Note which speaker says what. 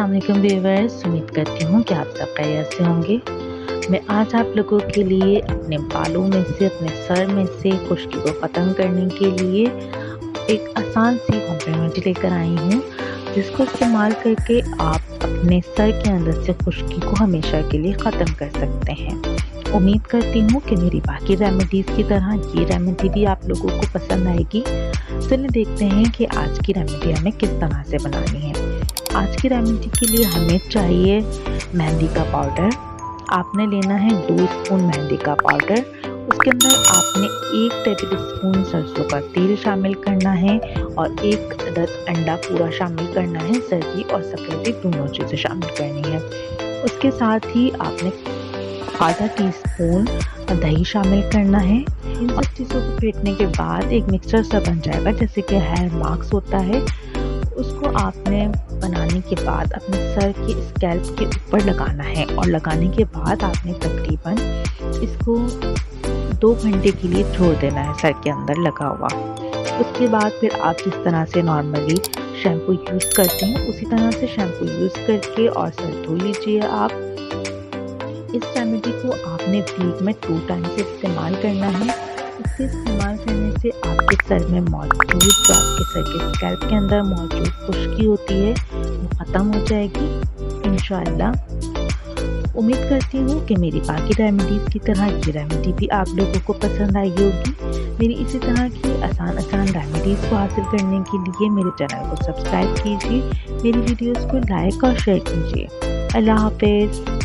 Speaker 1: अस्सलाम वालेकुम व्यूअर्स, उम्मीद करती हूँ कि आप सब खैरियत से होंगे। मैं आज आप लोगों के लिए अपने बालों में से, अपने सर में से खुश्की को ख़त्म करने के लिए एक आसान सी होम रेमेडी लेकर आई हूँ, जिसको इस्तेमाल करके आप अपने सर के अंदर से खुश्की को हमेशा के लिए ख़त्म कर सकते हैं। उम्मीद करती हूँ कि मेरी बाकी रेमेडीज़ की तरह ये रेमेडी भी आप लोगों को पसंद आएगी। चलिए देखते हैं कि आज की रेमेडी हमें किस तरह से बनानी है। आज की रेमेडी के लिए हमें चाहिए मेहंदी का पाउडर। आपने लेना है 2 स्पून मेहंदी का पाउडर। उसके अंदर आपने 1 टेबल स्पून सरसों का तेल शामिल करना है और 1 अदद अंडा पूरा शामिल करना है। सर्दी और सफ़ेदी दोनों चीज़ें शामिल करनी है। उसके साथ ही आपने आधा टीस्पून दही शामिल करना है। इन सब चीज़ों को फेंटने के बाद एक मिक्सचर सा बन जाएगा, जैसे कि हेयर मास्क होता है। उसको आपने बनाने के बाद अपने सर के स्कैल्प के ऊपर लगाना है और लगाने के बाद आपने तकरीबन इसको 2 घंटे के लिए छोड़ देना है सर के अंदर लगा हुआ। उसके बाद फिर आप जिस तरह से नॉर्मली शैम्पू यूज़ करते हैं उसी तरह से शैम्पू यूज़ करके और सर धो लीजिए। आप इस रेमेडी को आपने वीक में 2 टाइम से इस्तेमाल करना है। इसके इस्तेमाल करने से आपके सर में मौजूद, जो आपके सर के स्कैल्प के अंदर मौजूद खुश्की होती है वो ख़त्म हो जाएगी इंशाअल्लाह। उम्मीद करती हूँ कि मेरी बाकी रेमेडीज़ की तरह ये रेमेडी भी आप लोगों को पसंद आई होगी। मेरी इसी तरह की आसान रेमेडीज़ को हासिल करने के लिए मेरे चैनल को सब्सक्राइब कीजिए, मेरी वीडियोज़ को लाइक और शेयर कीजिए। अल्लाह हाफ़िज़।